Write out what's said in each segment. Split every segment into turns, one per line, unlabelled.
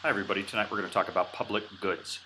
Hi everybody, tonight we're going to talk about public goods.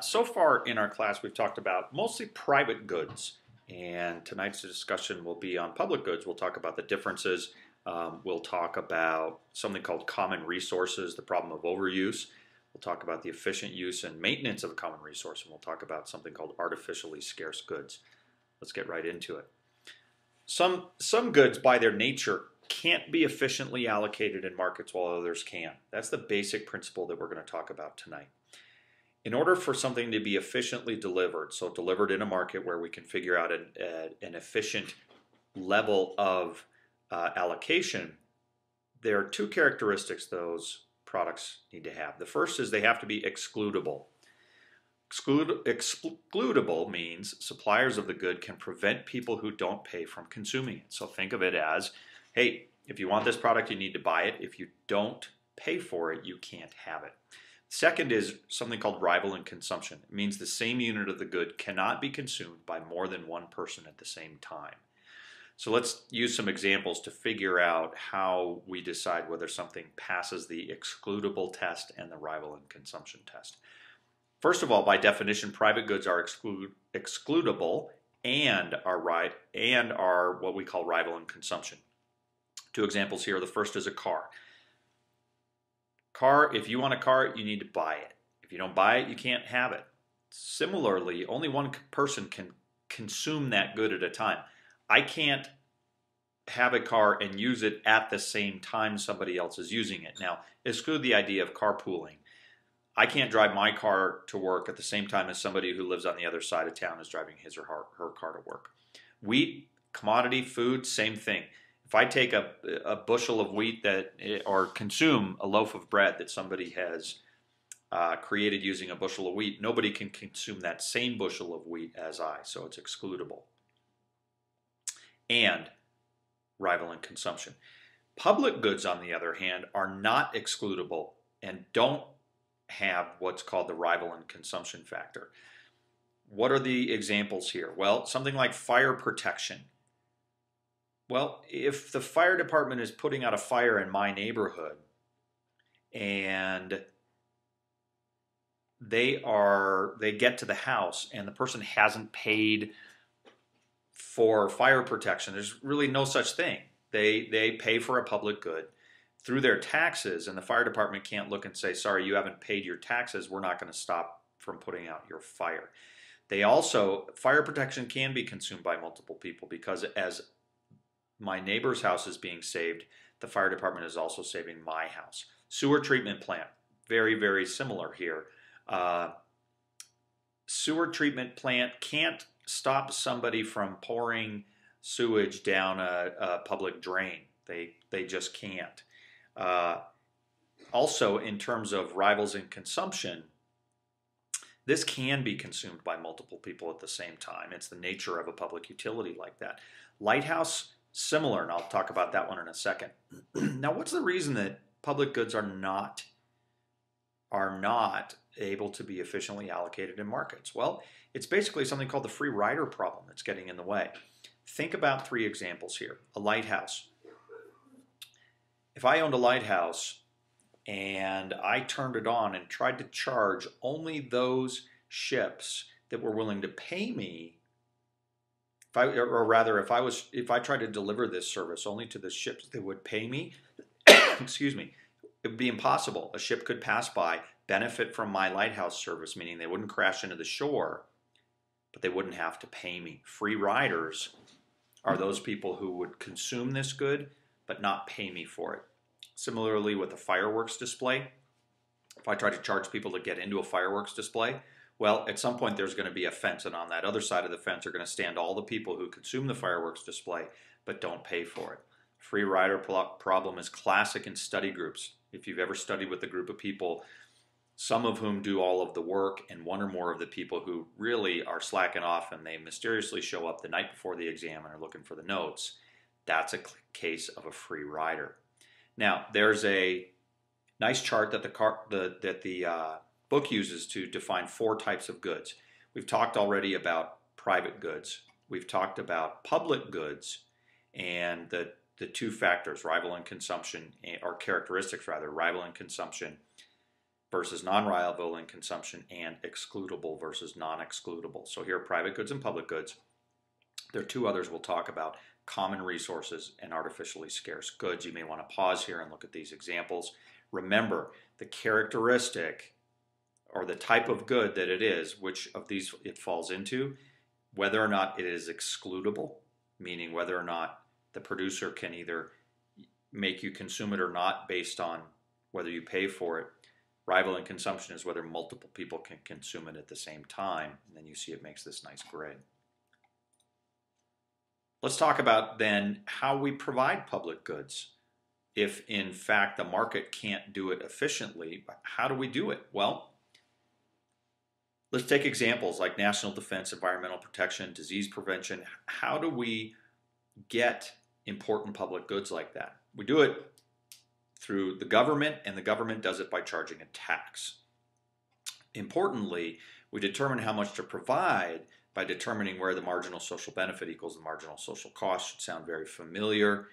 So far in our class we've talked about mostly private goods, and tonight's discussion will be on public goods. We'll talk about the differences. We'll talk about something called common resources, the problem of overuse. We'll talk about the efficient use and maintenance of a common resource, and we'll talk about something called artificially scarce goods. Let's get right into it. Some goods by their nature can't be efficiently allocated in markets while others can. That's the basic principle that we're going to talk about tonight. In order for something to be efficiently delivered, so delivered in a market where we can figure out an efficient level of allocation, there are two characteristics those products need to have. The first is they have to be excludable. Excludable means suppliers of the good can prevent people who don't pay from consuming it. So think of it as, hey, if you want this product, you need to buy it. If you don't pay for it, you can't have it. Second is something called rival in consumption. It means the same unit of the good cannot be consumed by more than one person at the same time. So let's use some examples to figure out how we decide whether something passes the excludable test and the rival in consumption test. First of all, by definition, private goods are excludable and are what we call rival in consumption. Two examples here. The first is a car. If you want a car, you need to buy it. If you don't buy it, you can't have it. Similarly, only one person can consume that good at a time. I can't have a car and use it at the same time somebody else is using it. Now, exclude the idea of carpooling. I can't drive my car to work at the same time as somebody who lives on the other side of town is driving his or her car to work. Wheat, commodity, food, same thing. If I take a bushel of wheat or consume a loaf of bread that somebody has created using a bushel of wheat, nobody can consume that same bushel of wheat as I, so it's excludable. And rival in consumption. Public goods, on the other hand, are not excludable and don't have what's called the rival in consumption factor. What are the examples here? Well, something like fire protection. Well, if the fire department is putting out a fire in my neighborhood and they get to the house and the person hasn't paid for fire protection, there's really no such thing. They pay for a public good through their taxes, and the fire department can't look and say, sorry, you haven't paid your taxes, we're not going to stop from putting out your fire. Fire protection can be consumed by multiple people because as my neighbor's house is being saved, the fire department is also saving my house. Sewer treatment plant, very, very similar here. Sewer treatment plant can't stop somebody from pouring sewage down a public drain. They just can't. Also, in terms of rivals in consumption, this can be consumed by multiple people at the same time. It's the nature of a public utility like that. Lighthouse, similar, and I'll talk about that one in a second. Now, what's the reason that public goods are not able to be efficiently allocated in markets? Well, it's basically something called the free rider problem that's getting in the way. Think about three examples here. A lighthouse. If I owned a lighthouse and I turned it on and tried to charge only those ships that were willing to pay me, if I tried to deliver this service only to the ships that would pay me, excuse me, it would be impossible. A ship could pass by, benefit from my lighthouse service, meaning they wouldn't crash into the shore, but they wouldn't have to pay me. Free riders are those people who would consume this good but not pay me for it. Similarly with a fireworks display, if I try to charge people to get into a fireworks display, well, at some point there's going to be a fence, and on that other side of the fence are going to stand all the people who consume the fireworks display but don't pay for it. Free rider problem is classic in study groups. If you've ever studied with a group of people, some of whom do all of the work, and one or more of the people who really are slacking off and they mysteriously show up the night before the exam and are looking for the notes, that's a case of a free rider. Now, there's a nice chart that the book uses to define four types of goods. We've talked already about private goods. We've talked about public goods and the two factors, rival and consumption, or characteristics rather, rival and consumption, versus non-rival in consumption, and excludable versus non-excludable. So here, private goods and public goods. There are two others we'll talk about: common resources and artificially scarce goods. You may want to pause here and look at these examples. Remember, the characteristic or the type of good that it is, which of these it falls into, whether or not it is excludable, meaning whether or not the producer can either make you consume it or not based on whether you pay for it. Rival in consumption is whether multiple people can consume it at the same time. And then you see it makes this nice grid. Let's talk about then how we provide public goods. If in fact the market can't do it efficiently, how do we do it? Well, let's take examples like national defense, environmental protection, disease prevention. How do we get important public goods like that? We do it through the government, and the government does it by charging a tax. Importantly, we determine how much to provide by determining where the marginal social benefit equals the marginal social cost. Should sound very familiar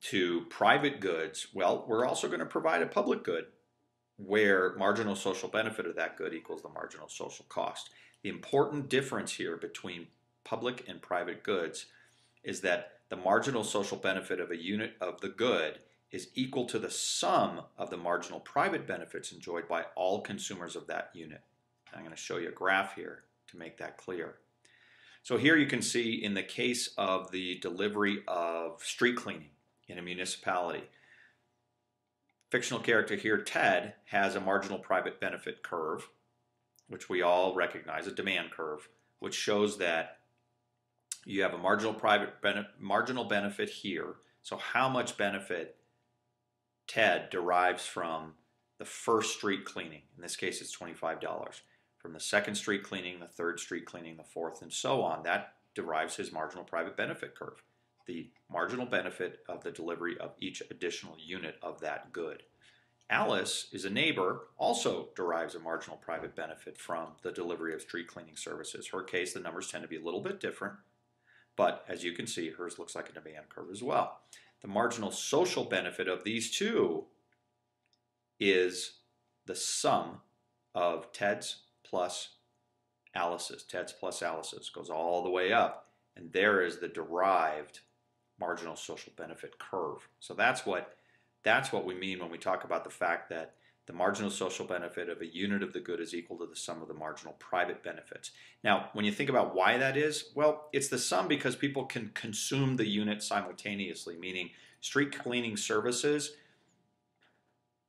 to private goods. Well, we're also going to provide a public good where marginal social benefit of that good equals the marginal social cost. The important difference here between public and private goods is that the marginal social benefit of a unit of the good is equal to the sum of the marginal private benefits enjoyed by all consumers of that unit. I'm going to show you a graph here to make that clear. So here you can see in the case of the delivery of street cleaning in a municipality, fictional character here, Ted, has a marginal private benefit curve, which we all recognize, a demand curve, which shows that you have a marginal benefit here. So how much benefit Ted derives from the first street cleaning. In this case, it's $25. From the second street cleaning, the third street cleaning, the fourth, and so on. That derives his marginal private benefit curve, the marginal benefit of the delivery of each additional unit of that good. Alice is a neighbor, also derives a marginal private benefit from the delivery of street cleaning services. Her case, the numbers tend to be a little bit different, but as you can see, hers looks like a demand curve as well. The marginal social benefit of these two is the sum of Ted's plus Alice's. Ted's plus Alice's goes all the way up, and there is the derived marginal social benefit curve. So that's what we mean when we talk about the fact that the marginal social benefit of a unit of the good is equal to the sum of the marginal private benefits. Now, when you think about why that is, well, it's the sum because people can consume the unit simultaneously, meaning street cleaning services,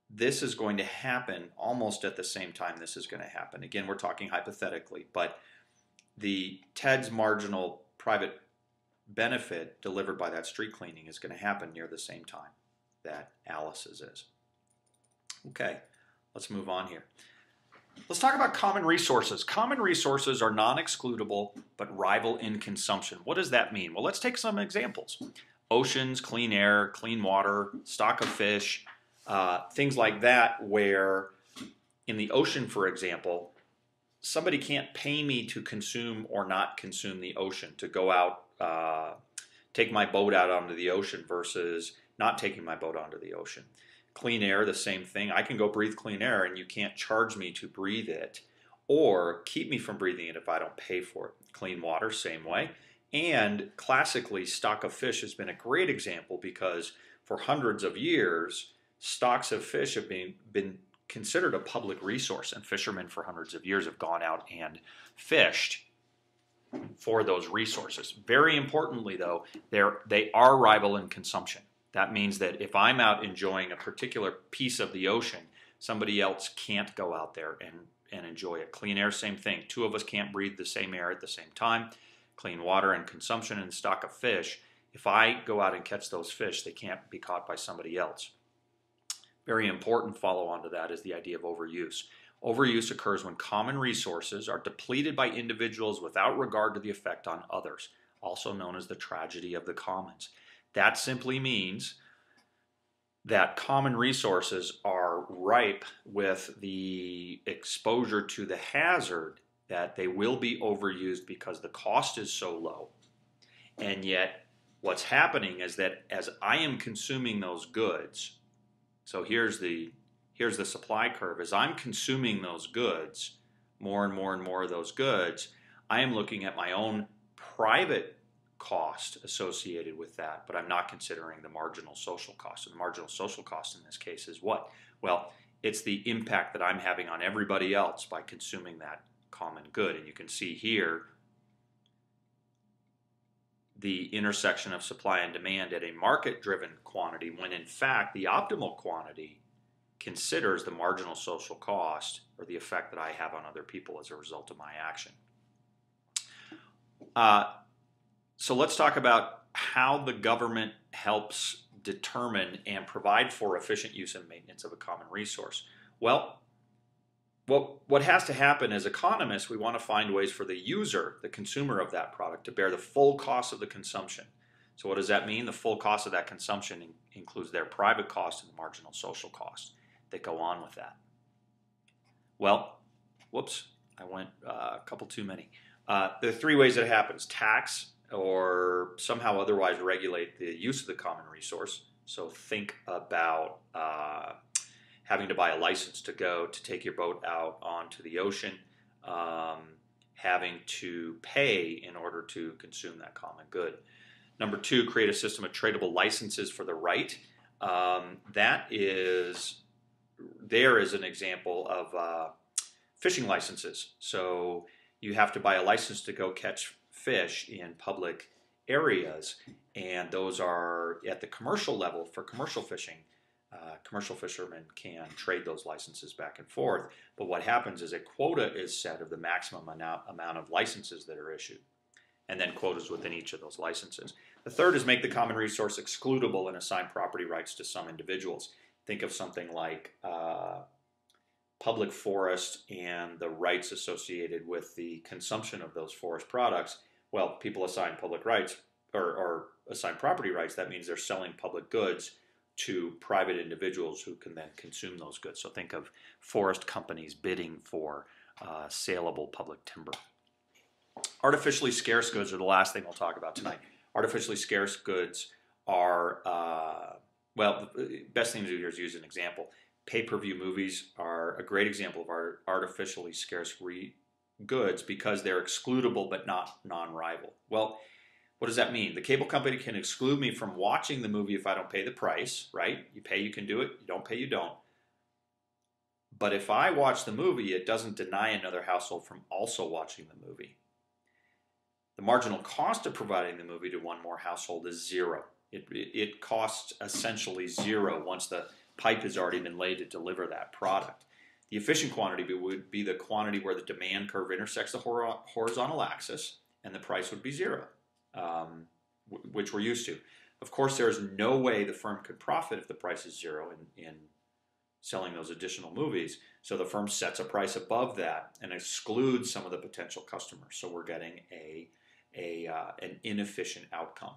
this is going to happen almost at the same time this is going to happen. Again, we're talking hypothetically, but the Ted's marginal private benefit delivered by that street cleaning is going to happen near the same time that Alice's is. Okay, let's move on here. Let's talk about common resources. Common resources are non-excludable but rival in consumption. What does that mean? Well, let's take some examples. Oceans, clean air, clean water, stock of fish, things like that, where in the ocean, for example, somebody can't pay me to consume or not consume the ocean, to go out, take my boat out onto the ocean versus not taking my boat onto the ocean. Clean air, the same thing. I can go breathe clean air and you can't charge me to breathe it or keep me from breathing it if I don't pay for it. Clean water, same way. And classically, stock of fish has been a great example because for hundreds of years, stocks of fish have been considered a public resource, and fishermen for hundreds of years have gone out and fished for those resources. Very importantly, though, they are rival in consumption. That means that if I'm out enjoying a particular piece of the ocean, somebody else can't go out there and enjoy it. Clean air, same thing. Two of us can't breathe the same air at the same time. Clean water and consumption and stock of fish. If I go out and catch those fish, they can't be caught by somebody else. Very important follow-on to that is the idea of overuse. Overuse occurs when common resources are depleted by individuals without regard to the effect on others, also known as the tragedy of the commons. That simply means that common resources are ripe with the exposure to the hazard that they will be overused because the cost is so low. And yet, what's happening is that as I am consuming those goods, so here's the here's the supply curve. As I'm consuming those goods, more and more and more of those goods, I am looking at my own private cost associated with that, but I'm not considering the marginal social cost. And the marginal social cost in this case is what? Well, it's the impact that I'm having on everybody else by consuming that common good. And you can see here the intersection of supply and demand at a market-driven quantity, when in fact the optimal quantity considers the marginal social cost or the effect that I have on other people as a result of my action. So let's talk about how the government helps determine and provide for efficient use and maintenance of a common resource. Well, what has to happen as economists, we want to find ways for the user, the consumer of that product, to bear the full cost of the consumption. So what does that mean? The full cost of that consumption includes their private cost and the marginal social cost that go on with that. Well, whoops, I went a couple too many. There are three ways that it happens: tax, or somehow otherwise regulate the use of the common resource. So think about having to buy a license to take your boat out onto the ocean, having to pay in order to consume that common good. Number two, create a system of tradable licenses for the right. There is an example of fishing licenses. So you have to buy a license to go catch fish in public areas, and those are at the commercial level for commercial fishing. Commercial fishermen can trade those licenses back and forth, but what happens is a quota is set of the maximum amount of licenses that are issued, and then quotas within each of those licenses. The third is make the common resource excludable and assign property rights to some individuals. Think of something like public forest and the rights associated with the consumption of those forest products. Well, people assign public rights or assign property rights. That means they're selling public goods to private individuals who can then consume those goods. So think of forest companies bidding for saleable public timber. Artificially scarce goods are the last thing we'll talk about tonight. Artificially scarce goods are, well, the best thing to do here is use an example. Pay-per-view movies are a great example of our artificially scarce goods because they're excludable but not non-rival. Well, what does that mean? The cable company can exclude me from watching the movie if I don't pay the price, right? You pay, you can do it. You don't pay, you don't. But if I watch the movie, it doesn't deny another household from also watching the movie. The marginal cost of providing the movie to one more household is zero. It costs essentially zero once the pipe has already been laid to deliver that product. The efficient quantity would be the quantity where the demand curve intersects the horizontal axis, and the price would be zero, which we're used to. Of course, there is no way the firm could profit if the price is zero in selling those additional movies. So the firm sets a price above that and excludes some of the potential customers. So we're getting an inefficient outcome.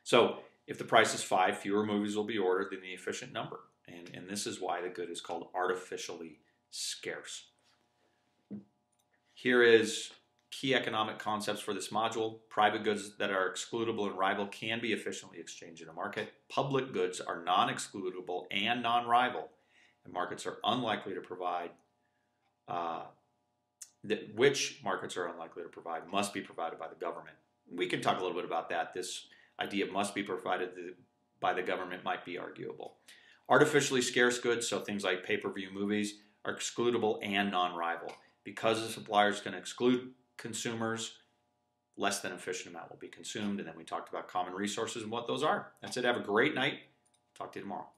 So if the price is 5, fewer movies will be ordered than the efficient number. And this is why the good is called artificially scarce. Here is key economic concepts for this module. Private goods that are excludable and rival can be efficiently exchanged in a market. Public goods are non-excludable and non-rival, and markets are unlikely to provide, which markets are unlikely to provide must be provided by the government. We can talk a little bit about that. This idea must be provided by the government might be arguable. Artificially scarce goods, so things like pay-per-view movies, are excludable and non-rival. Because the suppliers can exclude consumers, less than efficient amount will be consumed. And then we talked about common resources and what those are. That's it. Have a great night. Talk to you tomorrow.